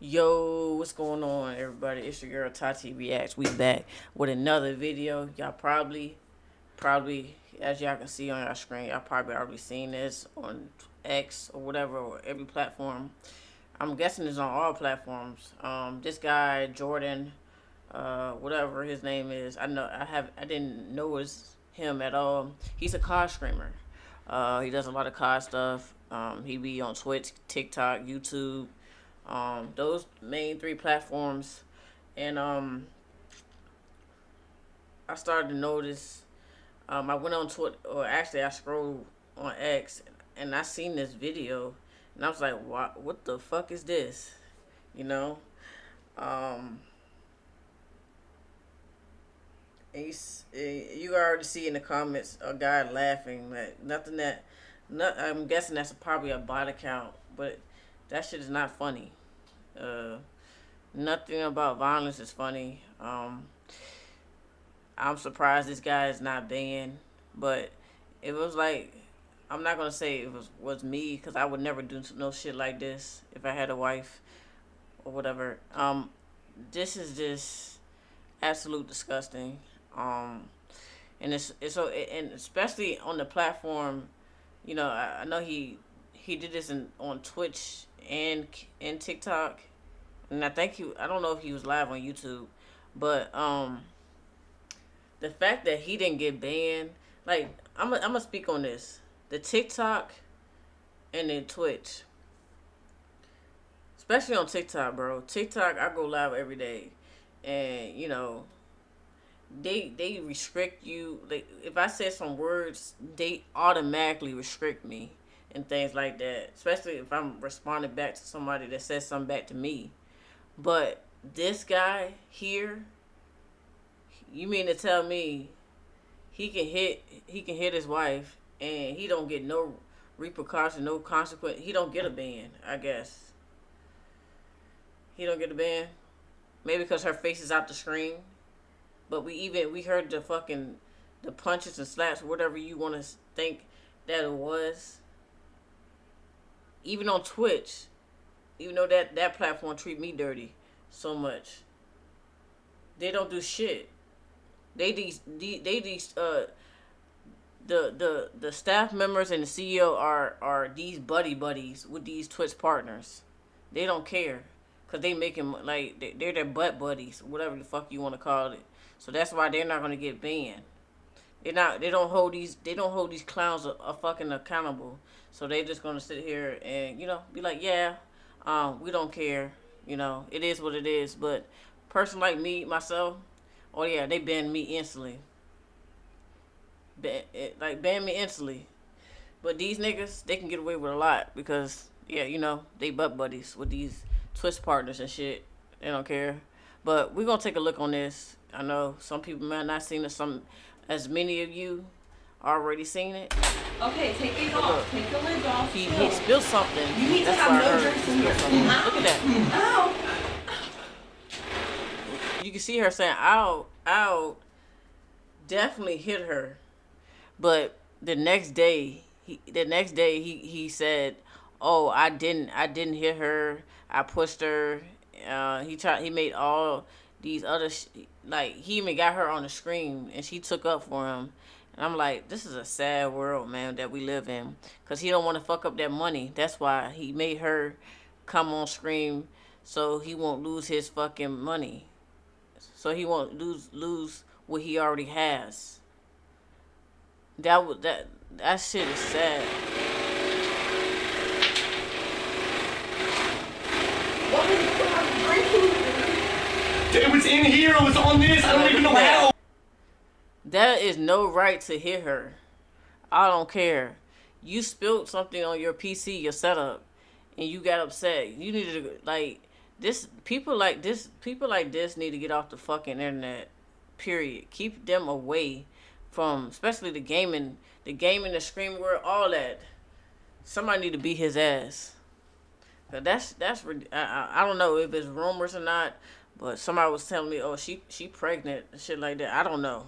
Yo, what's going on, everybody? It's your girl Tati Reacts. We back with another video. Y'all probably, as y'all can see on your screen, y'all probably already seen this on X or whatever, or every platform. I'm guessing it's on all platforms. This guy Jordan, whatever his name is, I didn't know it was him at all. He's a COD streamer. He does a lot of COD stuff. He be on Twitch, TikTok, YouTube, those main three platforms. And I started to notice. I went on Twitter, or actually I scrolled on X, and I seen this video, and I was like, What the fuck is this?" You know. Um, and you already see in the comments a guy laughing. Like nothing that, not. I'm guessing that's probably a bot account, but that shit is not funny. Uh, Nothing about violence is funny. I'm surprised this guy is not banned, but it was like, I'm not gonna say it was me, because I would never do no shit like this if I had a wife or whatever. This is just absolute disgusting. Um, and and especially on the platform, I know he did this on Twitch and TikTok, and I don't know if he was live on YouTube, but the fact that he didn't get banned, like I'm gonna speak on this, the TikTok and then Twitch, especially on TikTok, bro. TikTok, I go live every day, and they restrict you. Like if I say some words, they automatically restrict me and things like that. Especially if I'm responding back to somebody that says something back to me. But this guy here, you mean to tell me he can hit his wife and he don't get no repercussion, no consequence? He don't get a ban, I guess. He don't get a ban. Maybe because her face is out the screen. But we heard the punches and slaps, whatever you want to think that it was. Even on Twitch, even though that platform treat me dirty so much, they don't do shit. They the staff members and the CEO are these buddies with these Twitch partners. They don't care, cause they make him like they're their butt buddies, whatever the fuck you want to call it. So that's why they're not gonna get banned. They're not. They don't hold these clowns a fucking accountable. So they just gonna sit here and be like, yeah, we don't care. It is what it is. But person like me myself, oh yeah, they banned me instantly. Ban me instantly. But these niggas, they can get away with a lot because yeah, they butt buddies with these twist partners and shit. They don't care. But we're gonna take a look on this. I know some people might not seen it. As many of you already seen it. Okay, take these off. Take the lids off. He spilled something. You need That's to why have I no heard drinks he in here. spilled something. Look at that. Ow. You can see her saying "ow, ow." Definitely hit her. But the next day he said, "Oh, I didn't hit her. I pushed her." He made all these other like he even got her on the screen, and she took up for him. And I'm like, this is a sad world, man, that we live in. Cause he don't want to fuck up that money. That's why he made her come on screen, so he won't lose his fucking money. So he won't lose what he already has. That shit is sad. What is I'm drinking? It was in here. It was on this. I don't even know how. That is no right to hit her. I don't care. You spilled something on your PC, your setup, and you got upset. You needed to like this. People like this need to get off the fucking internet. Period. Keep them away from, especially the screen world, all that. Somebody need to beat his ass. Cause I don't know if it's rumors or not, but somebody was telling me, oh, she pregnant and shit like that. I don't know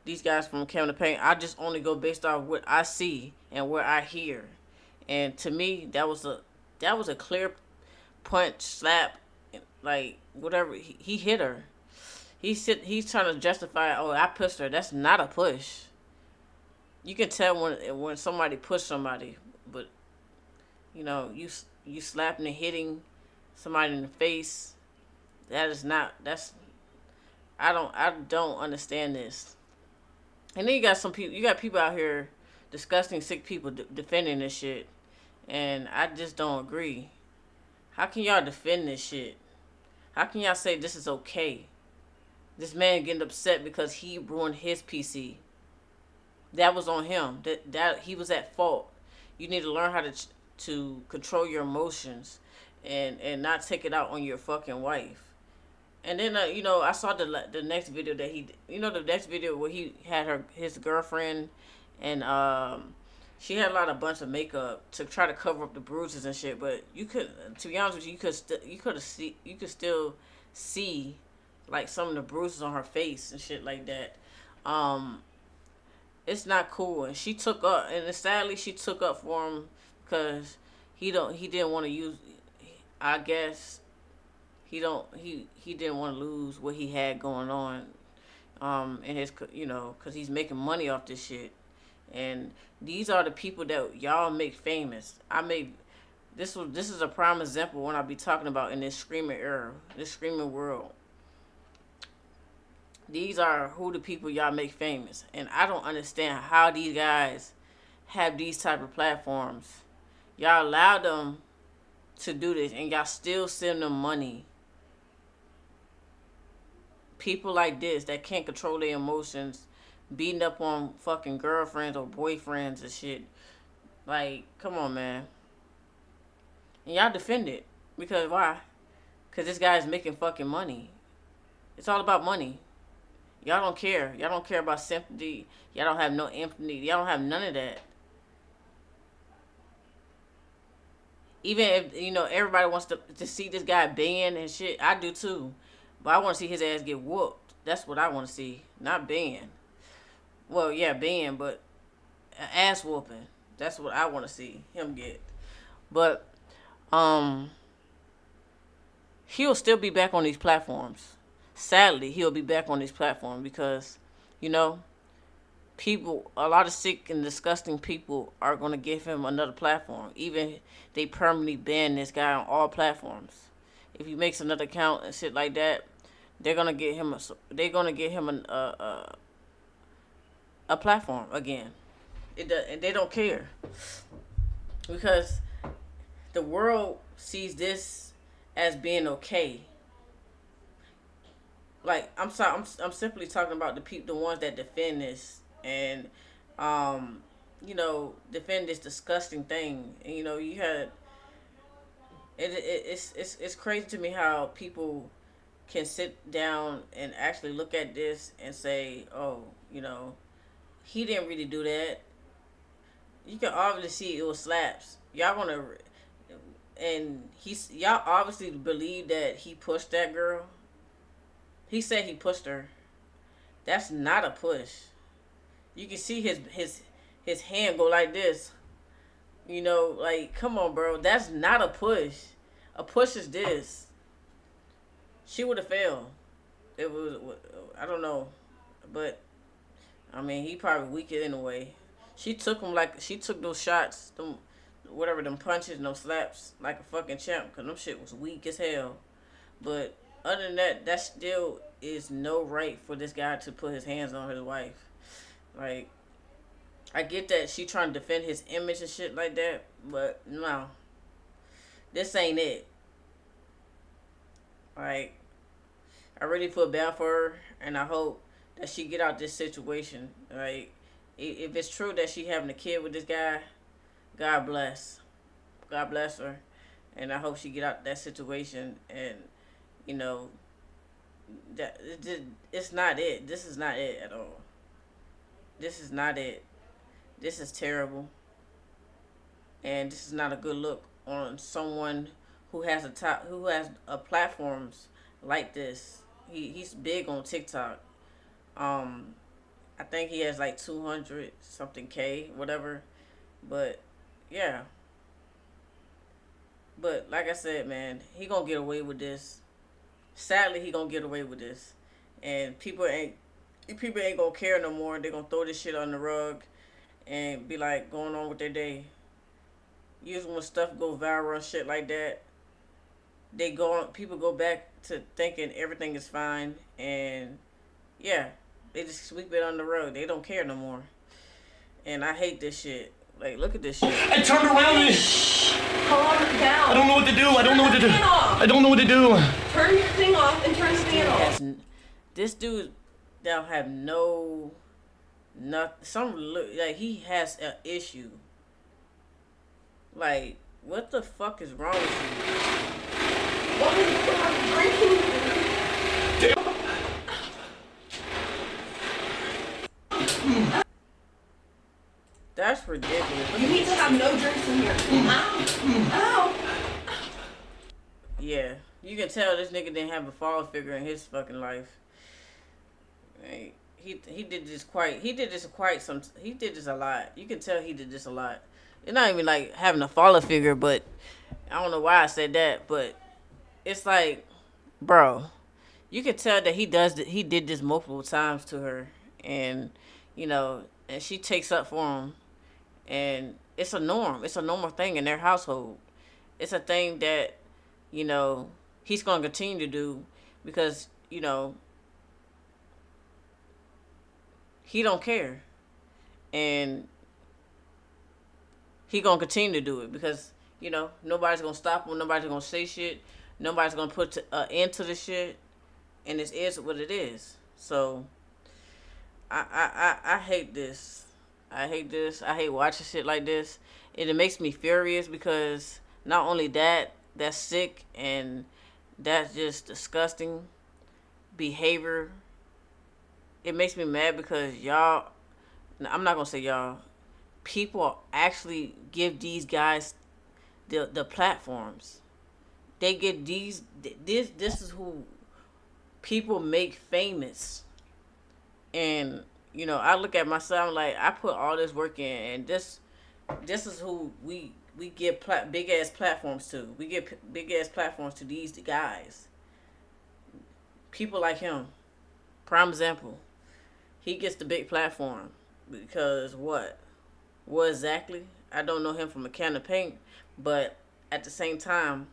these guys from Kevin the Paint. I just only go based off what I see and what I hear, and to me that was a clear punch, slap, like whatever. He hit her. He's trying to justify. Oh, I pushed her. That's not a push. You can tell when somebody pushed somebody, but you slapping and hitting somebody in the face. That is not. That's I don't understand this. And then you got some people. You got people out here, disgusting, sick people defending this shit, and I just don't agree. How can y'all defend this shit? How can y'all say this is okay? This man getting upset because he ruined his PC. That was on him. That he was at fault. You need to learn how to control your emotions, and not take it out on your fucking wife. And then I saw the next video that the next video where he had his girlfriend, and she had a lot of bunch of makeup to try to cover up the bruises and shit. But you could, to be honest with you, you could still see like some of the bruises on her face and shit like that. Um, it's not cool, and she took up, and sadly she took up for him because he didn't want to use. I guess he didn't want to lose what he had going on, in his, because he's making money off this shit. And these are the people that y'all make famous. This is a prime example when I be talking about in this screaming era, this screaming world. These are who the people y'all make famous, and I don't understand how these guys have these type of platforms. Y'all allow them to do this, and y'all still send them money. People like this that can't control their emotions, beating up on fucking girlfriends or boyfriends and shit. Like, come on, man. And y'all defend it. Because why? Because this guy's making fucking money. It's all about money. Y'all don't care. Y'all don't care about sympathy. Y'all don't have no empathy. Y'all don't have none of that. Even if, everybody wants to see this guy banned and shit. I do too. But I want to see his ass get whooped. That's what I want to see. Not banned. Well, yeah, banned, but ass whooping. That's what I want to see him get. But he'll still be back on these platforms. Sadly, he'll be back on these platforms because, you know, a lot of sick and disgusting people are going to give him another platform. Even they permanently ban this guy on all platforms. If he makes another account and shit like that, they're gonna get him a platform again. And they don't care because the world sees this as being okay. Like, I'm sorry, I'm simply talking about the ones that defend this, and defend this disgusting thing. And you had it's crazy to me how people can sit down and actually look at this and say, oh, he didn't really do that. You can obviously see it was slaps. Y'all wanna, and y'all obviously believe that he pushed that girl. He said he pushed her. That's not a push. You can see his hand go like this. Like, come on, bro. That's not a push. A push is this. She would have failed. It was, I don't know, but I mean, he probably weaker anyway. She took those shots, them punches, and those slaps like a fucking champ, cause them shit was weak as hell. But other than that, that still is no right for this guy to put his hands on his wife. Like, I get that she trying to defend his image and shit like that, but no, this ain't it. Like, I really feel bad for her, and I hope that she get out this situation. Like, if it's true that she having a kid with this guy, God bless, God bless her, and I hope she get out that situation. And you know that it's not it. This is not it at all. This is not it. This is terrible, and this is not a good look on someone who has a platforms like this. He's big on TikTok. Um, I think he has like 200 something K, whatever. But yeah, But like I said, man, he gonna get away with this. Sadly, he gonna get away with this, and people ain't gonna care no more. They gonna throw this shit on the rug and be like going on with their day. Usually when stuff go viral and shit like that, people go back to thinking everything is fine, and yeah, they just sweep it on the rug. They don't care no more, and I hate this shit. Like, look at this shit. I turned around and Calm down. I don't know what to do. I don't know what to do. I don't know what to do. Turn your thing off and turn the fan off. This dude don't have like he has an issue. Like, what the fuck is wrong with you? What is drinking? That's ridiculous. You need to have no drinks in here. Ow. Ow. Yeah, you can tell this nigga didn't have a father figure in his fucking life. Like, he did this a lot. You can tell he did this a lot. It's not even like having a father figure, but I don't know why I said that, but it's like, bro, you can tell that he did this multiple times to her, and and she takes up for him, and it's a norm. It's a normal thing in their household. It's a thing that he's gonna continue to do because he don't care, and he gonna continue to do it because nobody's gonna stop him. Nobody's gonna say shit. Nobody's gonna put an end to the shit, and it is what it is. So I hate this. I hate this. I hate watching shit like this. And it makes me furious because not only that's sick and that's just disgusting behavior. It makes me mad because y'all, I'm not gonna say y'all, people actually give these guys the platforms. They get this is who people make famous. And I look at myself like I put all this work in, and this is who we give big ass platforms to. We give big ass platforms to these guys. People like him, prime example. He gets the big platform because what? What exactly? I don't know him from a can of paint, but at the same time,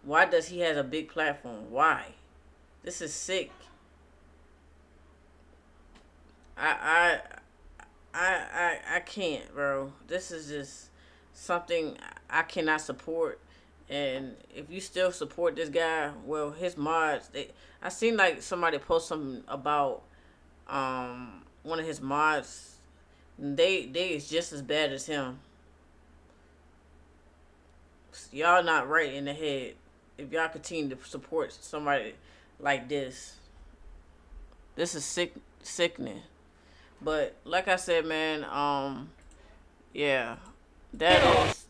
why does he have a big platform? Why? This is sick. I can't, bro. This is just something I cannot support. And if you still support this guy, well, his mods, I seen like somebody post something about one of his mods. They is just as bad as him. Y'all not right in the head if y'all continue to support somebody like this. This is sickening. But like I said, man, yeah, that is.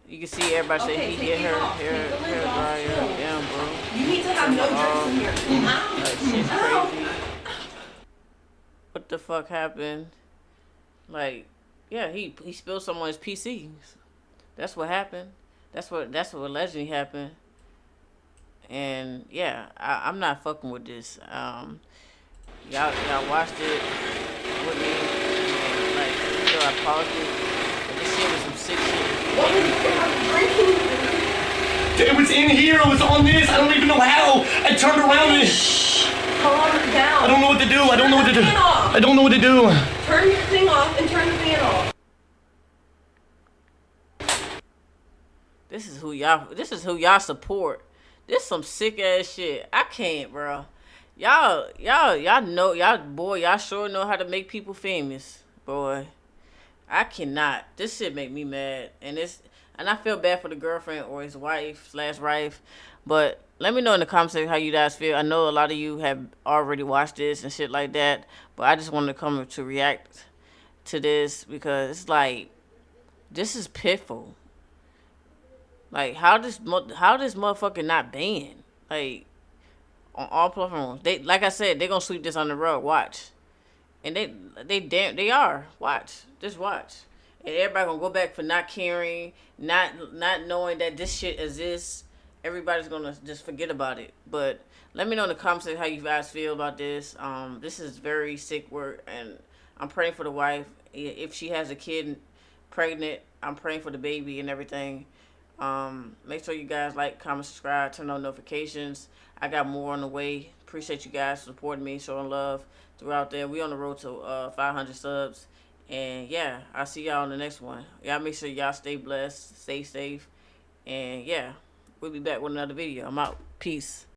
You can see everybody say he get her hair dryer. Damn, bro. You need to have no drinks in here. Like, shit's crazy. What the fuck happened? Like, yeah, he spilled some on his PC. That's what happened. That's what allegedly happened. And yeah, I'm not fucking with this. Y'all watched it with me. And, like, I paused it. But this shit was some sick shit. It was in here. It was on this. I don't even know how. I turned around and Calm down. I don't know what to do. I don't know what to do. I don't know what to do. Turn your thing off and turn the fan off. This is who y'all support. This some sick ass shit. I can't, bro. Y'all know, y'all sure know how to make people famous, boy. I cannot. This shit make me mad, and I feel bad for the girlfriend or his wife/wife. But let me know in the comments section how you guys feel. I know a lot of you have already watched this and shit like that, but I just wanted to come to react to this because it's like, this is pitiful. Like, how this motherfucker not banned? Like, on all platforms. Like I said, they gonna sweep this on the rug. Watch. And they are. Watch. Just watch. And everybody gonna go back for not caring, not knowing that this shit exists. Everybody's gonna just forget about it. But let me know in the comments how you guys feel about this. This is very sick work, and I'm praying for the wife. If she has a kid pregnant, I'm praying for the baby and everything. Make sure you guys like, comment, subscribe, turn on notifications. I got more on the way. Appreciate you guys supporting me, showing love throughout there. We on the road to 500 subs. And yeah, I'll see y'all on the next one. Y'all make sure y'all stay blessed, stay safe. And yeah, we'll be back with another video. I'm out. Peace.